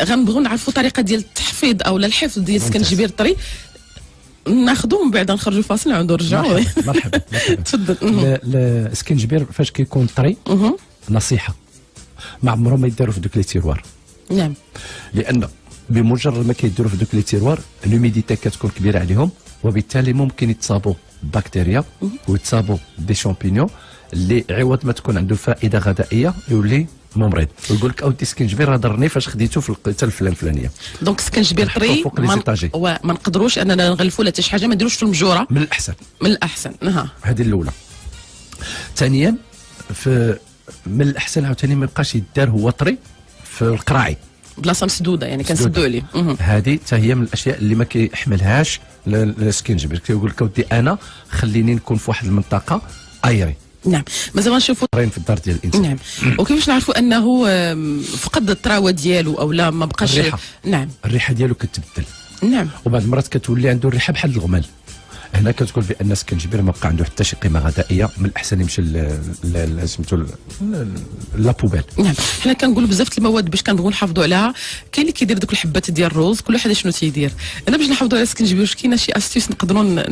غنبغيو نعرفوا طريقه ديال التحفيظ او الحفظ ديال السكنجبير الطري. ناخذوا من بعد نخرجوا فاصل نعاودوا نرجعوا. مرحبا. تفضل. السكنجبير فاش كيكون طري نصيحه ما عمرهم ما يداروا في دوك لي تيروار. نعم. لان بمجرد ما كيديروا في دوك لي تيروار لوميديتي كتكون كبيره عليهم، وبالتالي ممكن يتصابوا بكتيريا ويتصابوا دي شامبينيون اللي عوض ما تكون عنده فائده غذائيه يولي ممرض ويقول لك اودي سكنجبير ضرني فاش خديته في القتال الفلانيه. دونك سكنجبير طري ما نقدروش اننا نغلفوا لا حتى شي حاجه، ما نديروش في المجوره. من الاحسن. هذه الاولى. ثانيا من الاحسن عاوتاني ما يبقاش يدار هو طري في القراعي بلاصه مسدوده، يعني كنسدوا عليه. هذه حتى هي من الاشياء اللي ما كيحملهاش السكنجبير. كيقول لك اودي انا خليني نكون في واحد المنطقه ايري. نعم. مازال غنشوفوا في الدار ديال الانسان. نعم. وكيفاش نعرفوا انه فقد الطراوه ديالو او لا ما بقاش؟ الريحه. نعم. الريحه ديالو كتبدل. نعم. وبعض المرات كتولي عنده الريحه بحال الغمال. هنا كتقول بان السكنجبير ما بقى عنده حتى شي قيمه غذائيه، من الاحسن يمشي سميتو لا بوبيل. نعم. حنا كنقولوا بزاف المواد باش كنبغيو نحافظوا عليها. كاين اللي كيدير دوك الحبات ديال الروز، كل واحد شنو تيدير. انا باش نحافظوا على السكنجبير واش كاينه شي استيس نقدروا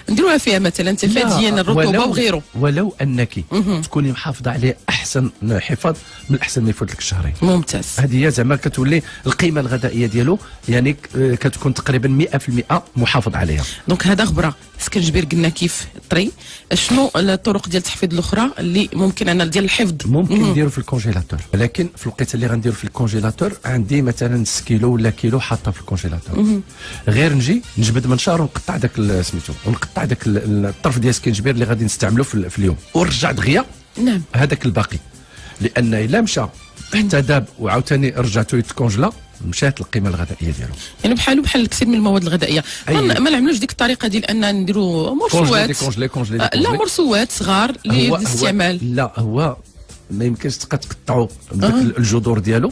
نديروها فيها مثلا تفاديا الرطوبه وغيره؟ ولو انك تكوني محافظه عليه احسن حفاظ، من الاحسن ما يفوت لك الشهرين. ممتاز. هذه هي زعما كتولي القيمه الغذائيه ديالو يعني كتكون تقريبا 100% محافظ عليها. دونك هذا خبره سكنجبير قلنا كيف طري. شنو الطرق ديال التحفيظ الاخرى اللي ممكن انا ديال الحفظ؟ ممكن نديرو في الكونجيلاتور، ولكن في الوقيته اللي غنديرو في الكونجيلاتور عندي مثلا 6 كيلو ولا كيلو حاطه في الكونجيلاتور. غير نجي نجبد منشار ونقطع داك سميتو ونقطع داك الطرف ديال السكنجبير اللي غادي نستعملو في اليوم ونرجع دغيا. نعم. هذاك الباقي، لان الا مشى حتى داب وعاوتاني رجعتو يتكونجلا مشات القيمه الغذائيه ديالو. يعني بحال الكثير من المواد الغذائيه. ما نعملوش ديك الطريقه ديال ان نديروا مرسوات. لا مرسوات صغار للاستعمال. لا هو ما يمكنش تقطعوا الجذور ديالو،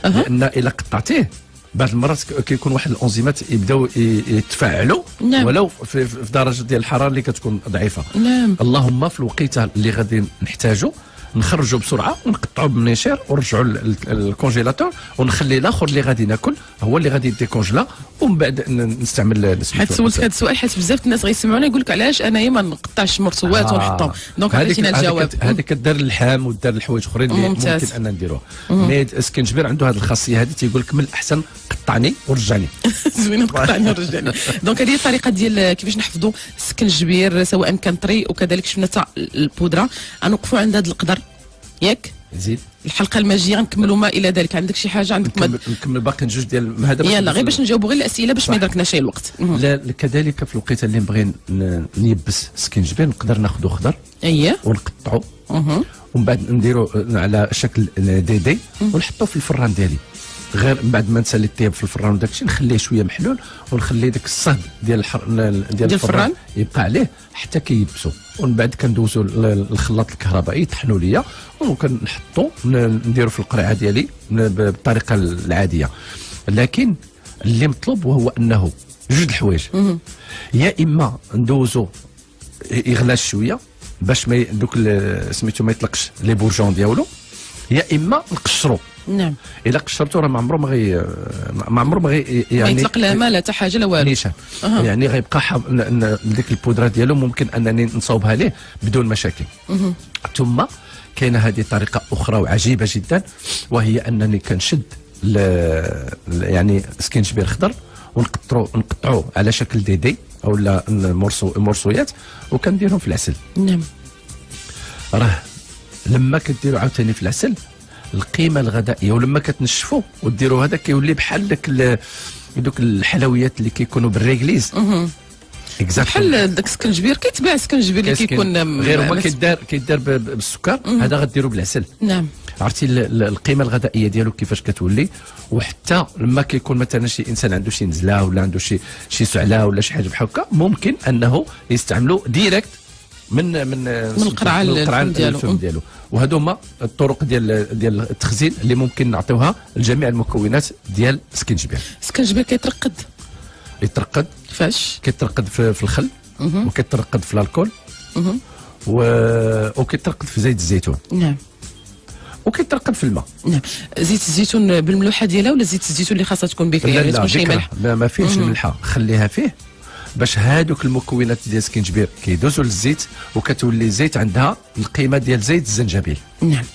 لان الا قطعتيه بعض المرات كيكون واحد الانزيمات يبداو يتفاعلوا. نعم. ولو في درجه ديال الحراره اللي كتكون ضعيفه. نعم. اللهم في الوقيته اللي غادي نحتاجوا نخرجوا بسرعه ونقطعوا بالنشار ونرجعوا للكونجيلاتور ونخلي الاخر اللي غادي ناكل هو اللي غادي يديكونجلا ومن بعد نستعمل. حيت سولتك هذا السؤال حيت بزاف الناس غيسمعونا يقول لك علاش انايا ما نقطعش مرسوات ونحطهم. دونك عطيتينا الجواب. هذه كدار اللحام ودار الحوايج اخرين اللي ممكن ان نديروها. مي السكنجبير عنده هذه الخاصيه هذه، تيقول لك من الاحسن قطعني ورجعني. زوينه قطعني ورجعني. دونك هذه الطريقه ديال كيفاش نحفظوا السكنجبير سواء كان طري، وكذلك شفنا حتى البودره. غنوقفوا عند هذا القدر ياك. زيد الحلقه الماجيه غنكملوا ما الى ذلك. عندك شي حاجه عندك نكمل باقي جوج ديال هذا يلا غير باش نجاوبوا غير الاسئله باش ما يدركناش الوقت. لا كذلك في الوقيته اللي نبغي نيبس سكنجبير نقدر ناخذوا خضر ونقطعوا ومن بعد نديروا على شكل دي ونحطوه في الفران ديالي. غير من بعد ما نسالي الطياب في الفران وداك الشيء نخليه شويه محلول ونخلي داك الصهد ديال الفران يبقى عليه حتى كيبسو. ومن بعد كندوزو الخلاط الكهربائي يطحنوا ليا وكنحطو نديرو في القرعه ديالي بالطريقه العاديه. لكن اللي مطلوب وهو انه جوج الحوايج، يا اما ندوزو يغلى شويه باش ما دوك سميتو ما يطلقش لي بورجون ديالو، يا اما نقشرو. نعم. الا قشرته راه ما عمره ما يعني ما يطلق لا ما لا حتى حاجه لا والو. يعني غيبقى ديك البودره ديالو ممكن انني نصاوبها ليه بدون مشاكل. ثم كاينه هذه طريقه اخرى وعجيبه جدا، وهي انني كنشد يعني سكنجبير خضر ونقطعوه على شكل دي او لا مرسويات وكنديرهم في العسل. نعم. راه لما كديروا عاوتاني في العسل القيمه الغذائيه، ولما كتنشفوا وديروا هذا كيولي بحال دوك الحلويات اللي كيكونوا بالريغليز. بحال داك السكنجبير كيتباع السكنجبير اللي كيكون غير هو كيدار بالسكر، هذا غديروا بالعسل. نعم. عرفتي القيمه الغذائيه ديالو كيفاش كتولي. وحتى لما كيكون مثلا شي انسان عنده شي نزله ولا عنده شي سعله ولا شي حاجه بحال هكا، ممكن انه يستعملوا ديريكت من القرعه الفم ديالو. وهذو هما الطرق ديال التخزين اللي ممكن نعطيوها لجميع المكونات ديال السكنجبير. السكنجبير يترقد فاش كيترقد في الخل، وكيترقد في الكحول، وكيترقد في زيت الزيتون. نعم. وكيترقب في الماء. نعم. زيت الزيتون بالملوحه ديالها ولا زيت الزيتون اللي خاصها تكون بكري؟ يعني تكون شي ملح؟ لا ما فيهش الملحه، خليها فيه باش هادوك المكونات ديال السكينجبير كيدوزوا للزيت وكتولي الزيت عندها القيمه ديال زيت الزنجبيل. نعم.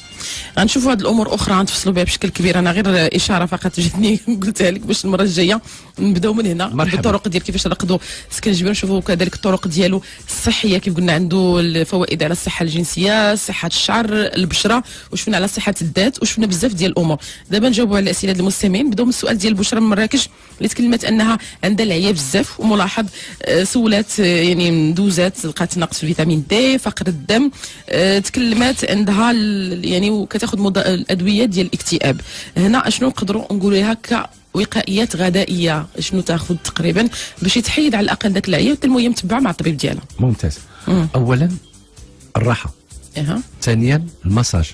غنشوفوا هذه الامور اخرى غنتفصلوا بها بشكل كبير. انا غير اشاره فقط جاتني قلتها لك باش المره الجايه نبداو من هنا بالطرق ديال كيفاش نرقدوا السكنجبير، نشوفوا كذلك الطرق ديالو الصحيه كيف قلنا عنده الفوائد على الصحه الجنسيه، صحه الشعر، البشره، وشفنا على صحه الذات، وشفنا بزاف ديال الامور. دابا نجاوبوا على الاسئله ديال المستمعين. نبداو من السؤال ديال بشرى من مراكش اللي تكلمت انها عندها العيا بزاف وملاحظ سولات يعني دوزات لقات نقص في فيتامين دي، فقر الدم، تكلمات عندها يعني وكتاخذ الادويه ديال الاكتئاب. هنا اشنو نقدروا نقولوا لها كوقائيات غذائيه شنو تاخذ تقريبا باش يتحيد على الاقل ذاك العيا، حتى المهم متبعه مع الطبيب ديالها؟ ممتاز. اولا الراحه، ثانيا المساج،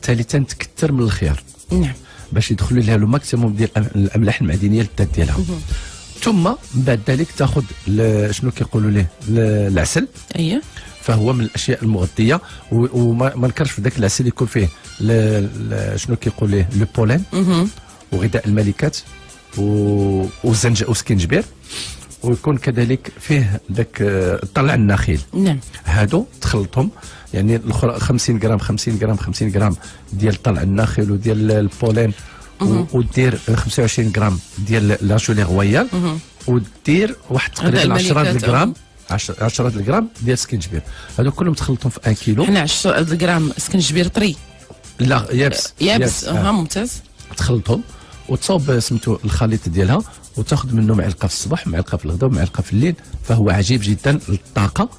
ثالثا تكثر من الخيار. نعم. باش يدخلوا لها لو ماكسيموم ديال الاملاح المعدنيه للذات ديالها. ثم من بعد ذلك تاخذ شنو كيقولوا ليه العسل. اييه. فهو من الاشياء المغذيه، وما نكرش في ذاك العسل يكون فيه شنو كيقول ليه لو بولين وغذاء الملكات وسكينجبير، ويكون كذلك فيه ذاك طلع النخيل. نعم. هادو تخلطهم، يعني الاخرى 50 غرام 50 غرام 50 غرام ديال طلع النخيل وديال البولين، ودير 25 غرام ديال لاشولي غويال، ودير واحد تقريبا 10 غرام 10 غرام ديال السكنجبير. هادو كلهم تخلطهم في 1 كيلو. حنا 10 غرام سكنجبير طري؟ لا يابس. يابس. ممتاز. تخلطهم وتصاوب سميتو الخليط ديالها، وتاخذ منه معلقه في الصباح ومعلقه في الغداء ومعلقه في الليل. فهو عجيب جدا للطاقه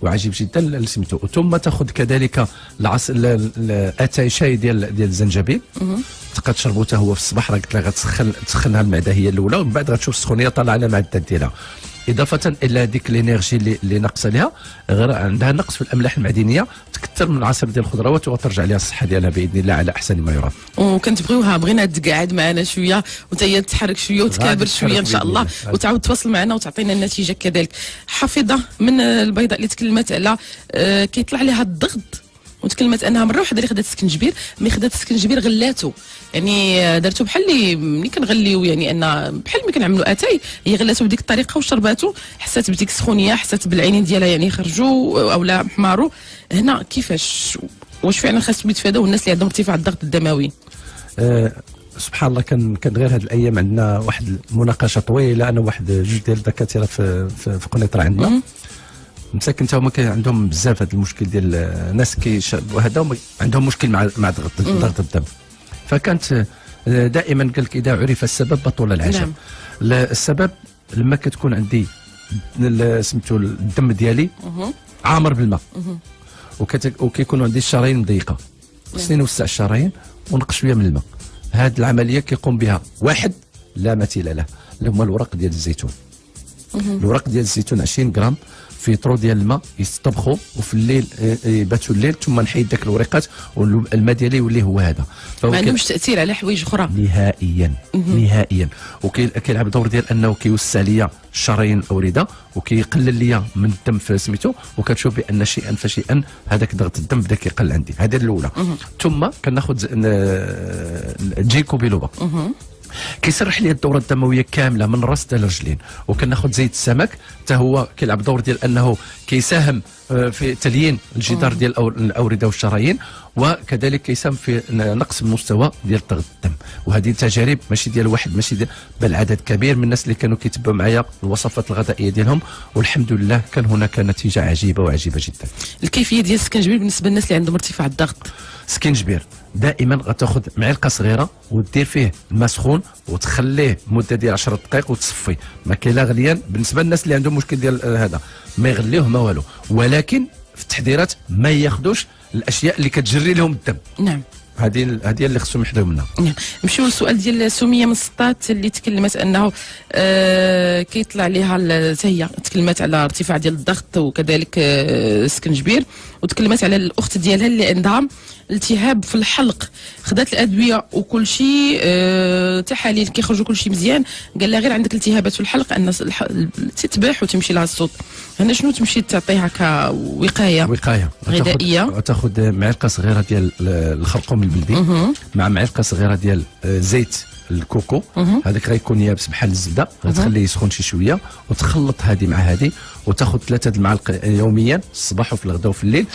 وعجيب جدا لسميتو. ثم تاخذ كذلك اتاي شاي ديال الزنجبيل، تبقى تشربو حتى هو في الصباح. راه قلت لها تسخنها المعده هي الاولى، ومن بعد غتشوف السخونيه طالعه على المعده ديالها. اضافه الى هذيك الانرجي اللي ناقصه لها، غير عندها نقص في الاملاح المعدنيه، تكثر من العصير ديال الخضروات وترجع لها الصحه ديالها باذن الله على احسن ما يرام. وكنتبغيوها بغينا تقعد معنا شويه وانت هي تحرك شويه وتكابر شويه ان شاء الله، وتعاود تواصل معنا وتعطينا النتيجه كذلك. حافظه من البيضاء اللي تكلمت على كيطلع لها الضغط، وتكلمت انها مره واحده اللي خدات السكنجبير، مي خدات السكنجبير غلاتو، يعني دارتو بحال اللي ملي كنغليو، يعني ان بحال ملي كنعملوا اتاي، هي غلاتو بديك الطريقه وشرباتو، حسات بديك السخونيه، حسات بالعينين ديالها يعني خرجوا او لا حماروا. هنا كيفاش واش فعلا خاصهم يتفاداو الناس اللي عندهم ارتفاع الضغط الدموي؟ سبحان الله، كان غير هذه الايام عندنا واحد المناقشه طويله انا وواحد جوج ديال الدكاتره في قنيطره عندنا، مساكن تا هما كان عندهم بزاف هذا المشكل ديال الناس هذا عندهم مشكل مع ضغط الدم. فكانت دائما قال لك اذا عرف السبب بطل العجب. نعم. السبب لما كتكون عندي سميتو الدم ديالي عامر بالماء، وكيكونوا عندي الشرايين مضيقه، خصني نوسع الشرايين ونقص شويه من الماء. هذه العمليه كيقوم بها واحد لا مثيل له، اللي هما الورق ديال الزيتون. الورق ديال الزيتون 20 غرام في طرو ديال الماء يستطبخوا، وفي الليل يباتوا الليل، ثم نحيد ذاك الوريقات والماء ديالي يولي هو هذا. ما عندهمش تاثير على حوايج اخرى نهائيا. نهائيا. وكيلعب دور ديال انه كيوسع ليا الشرايين الاورده، وكيقلل ليا من الدم في سميتو، وكتشوف بان شيئا فشيئا هذاك ضغط الدم بدا كيقل عندي. هذه الاولى. ثم كناخذ جيكو بيلوبا، كيسرح لي الدوره الدمويه كامله من الراس حتى الرجلين. وكناخذ زيت السمك حتى هو كيلعب دور ديال انه كيساهم في تليين الجدار ديال الاورده والشرايين، وكذلك كيساهم في نقص المستوى ديال ضغط الدم. وهذه تجارب ماشي ديال واحد، ماشي ديال بل عدد كبير من الناس اللي كانوا كيتبعوا معايا الوصفات الغذائيه ديالهم، والحمد لله كان هناك نتيجه عجيبه وعجيبه جدا. الكيفيه ديال السكنجبير بالنسبه للناس اللي عندهم ارتفاع الضغط؟ سكنجبير دائما غتاخذ معلقه صغيره ودير فيه الماء سخون وتخليه مده ديال 10 دقائق وتصفي. ما كاين لا غليان بالنسبه للناس اللي عندهم مشكل ديال هذا، ما يغليوه ما والو، ولكن في التحضيرات ما ياخذوش الاشياء اللي كتجري لهم الدم. نعم. هذه اللي خصهم يحذروا منها. نعم. نمشيو للسؤال ديال سميه من السطات اللي تكلمت انه كيطلع لها حتى هي تكلمت على ارتفاع ديال الضغط وكذلك السكنجبير، وتكلمت على الاخت ديالها اللي عندها التهاب في الحلق، خدات الادويه وكل شيء، تحاليل كيخرجوا كل شيء مزيان، قال لها غير عندك التهابات في الحلق ان تتباح وتمشي لها الصوت. هنا شنو تمشي تعطيها كوقايه غذائيه؟ تاخذ معلقه صغيره ديال الخرقوم البلدي مع معلقه صغيره ديال زيت الكوكو، هذاك غيكون يابس بحال الزبده، غتخليه يسخن شي شويه وتخلط هذه مع هذه، وتاخذ 3 المعالق يوميا الصباح وفي الغداء وفي الليل.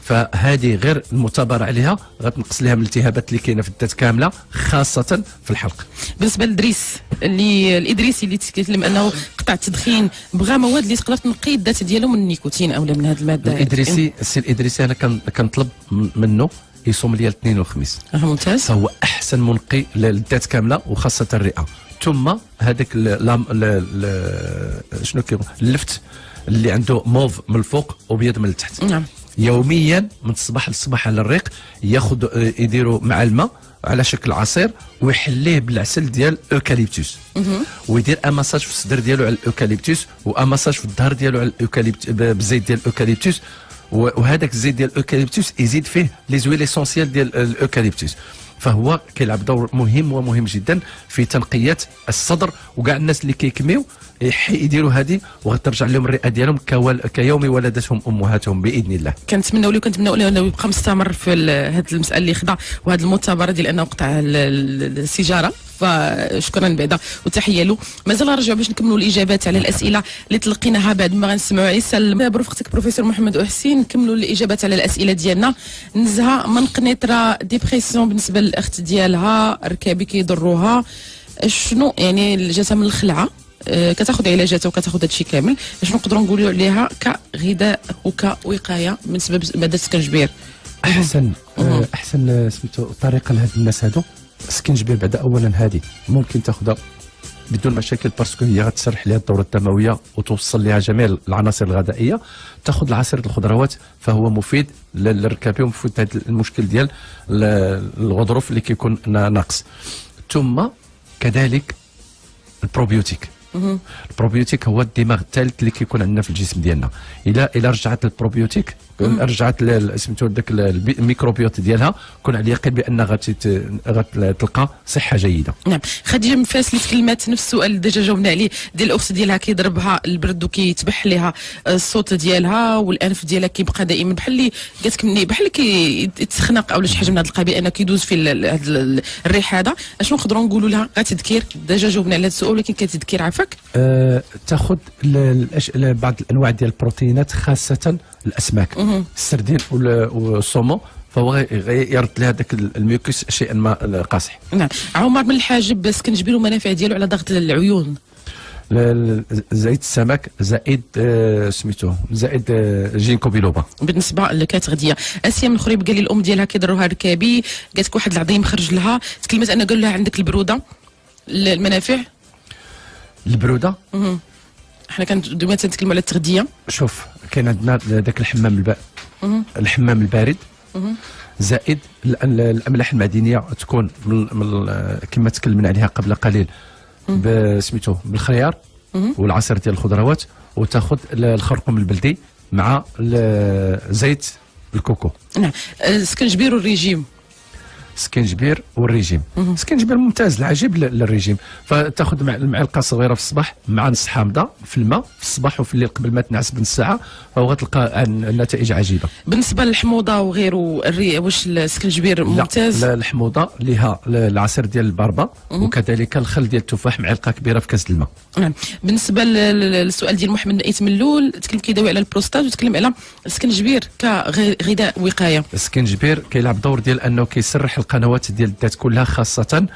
فهذه غير المثابره عليها غتنقص لها من الالتهابات اللي كاينه في الذات كامله، خاصه في الحلق. بالنسبه للادريس الادريسي اللي تكلم انه قطع التدخين، بغى مواد اللي تقدر تنقي الذات ديالو من النيكوتين اولا من هذه الماده. الادريسي انا كنطلب منه يصوم ليا الاثنين والخميس. ممتاز. فهو احسن منقي للذات كامله وخاصه الرئه. ثم هذاك شنو كيقول اللفت اللي عنده موف من الفوق وبيض من التحت. نعم. يوميا من الصباح للصباح على الريق يديروا مع الماء على شكل عصير ويحليه بالعسل ديال الاوكاليبتوس، ويدير اماساج في الصدر ديالو على الاوكاليبتوس واماساج في الظهر ديالو على الاوكاليبتوس بالزيت ديال الاوكاليبتوس، وهذاك الزيت ديال الاوكاليبتوس يزيد فيه لي زويل اسونسيال ديال الاوكاليبتوس. فهو كيلعب دور مهم ومهم جدا في تنقيه الصدر، وكاع الناس اللي كيكميو يديروا هذه وغترجع لهم الرئه ديالهم كيوم ولدتهم امهاتهم باذن الله. كنتمناو له انه يبقى مستمر في هذه المساله اللي خدا وهذه المثابره ديال انه قطع السيجاره، فشكرا بعدا وتحيه له. مازال نرجعوا باش نكملوا الاجابات على الاسئله اللي تلقيناها بعد ما غنسمعوا عيسى برفقتك بروفيسور محمد أحسين. نكملوا الاجابات على الاسئله ديالنا. نزهه من قنيطره ديبرسيون بالنسبه للاخت ديالها، ركابي كيضروها، شنو يعني جاتها من الخلعه، كتاخذ علاجاتها وكتاخذ هادشي كامل، شنو نقدروا نقولوا عليها كغذاء وكوقايه بالنسبه لماده السكنجبير؟ احسن سميتو طريقه لهاد الناس هادو السكنجبير. بعدا اولا هذه ممكن تاخذها بدون مشاكل باسكو هي غتسرح لها الدوره الدمويه وتوصل لها جميع العناصر الغذائيه. تاخذ العصير الخضروات فهو مفيد للركابي ومفيد هذا المشكل ديال الغضروف اللي كيكون ناقص. ثم كذلك البروبيوتيك. البروبيوتيك هو الدماغ الثالث اللي كيكون عندنا في الجسم ديالنا. الى رجعت البروبيوتيك رجعت سميتو داك الميكروبيوت ديالها، كون على اليقين بان غتلقى صحه جيده. نعم. خديجه من فاس اللي تكلمات نفس السؤال اللي ديجا جاوبنا عليه ديال الاخت ديالها، كيضربها البرد وكيتبح لها الصوت ديالها والانف ديالها كيبقى دائما بحال اللي قالت لك مني بحال كيتسخنق او شي حاجه من هذا القبيل، انه كيدوز في الريح هذا. اشنو نقدروا نقولوا لها؟ غتذكير ديجا جاوبنا على هذا السؤال، ولكن كتذكير عافاك. تاخذ بعض الانواع ديال البروتينات خاصه الاسماك، السردين والصومون، فهو يرد لها ذاك الميوكس شيئا ما قاصح. نعم. عمر من الحاجب سكنجبير ومنافع ديالو على ضغط العيون. زائد السمك زائد سميتو زائد جينكو بيلوبا. بالنسبه للكاتغذيه، اسيا من الخريب قال لي الام ديالها كيضروها ركابي، قالت لك واحد العظيم خرج لها، تكلمت انا قال لها عندك البروده المنافع. البروده احنا دوما تنتكلموا على التغذيه. شوف كاين عندنا ذاك الحمام البارد زائد الاملاح المعدنيه تكون كما تكلمنا عليها قبل قليل سميتو بالخيار والعصير ديال الخضروات، وتاخذ الخرقوم البلدي مع زيت الكوكو. نعم. السكنجبير والريجيم. سكنجبير والريجيم. سكنجبير ممتاز العجيب للريجيم، فتاخذ معلقه صغيره في الصباح مع نص حامضه في الماء في الصباح وفي الليل قبل ما تنعس بنص ساعه، فغتلقى النتائج عجيبه. بالنسبه للحموضه وغيره واش السكنجبير ممتاز؟ لا الحموضه لها العصير ديال البربه وكذلك الخل ديال التفاح معلقه كبيره في كاس الماء. نعم. بالنسبه للسؤال ديال محمد نئيت ملول، تكلم كيداوي على البروستات وتكلم على السكنجبير كغذاء وقايه. السكنجبير كيلعب دور ديال انه كيسرح القنوات ديال الذات كلها، خاصه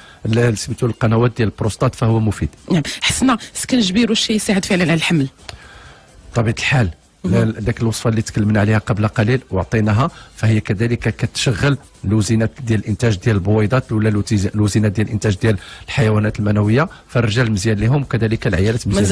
سميتو القنوات ديال البروستات، فهو مفيد. نعم. حسنا السكنجبير واش يساعد فعلا على الحمل؟ بطبيعه الحال ذاك الوصفه اللي تكلمنا عليها قبل قليل وعطيناها، فهي كذلك كتشغل لوزينات ديال الانتاج ديال البويضات ولا لوزينات ديال الانتاج ديال الحيوانات المنويه، فالرجال مزيان لهم وكذلك العيالات مزيان.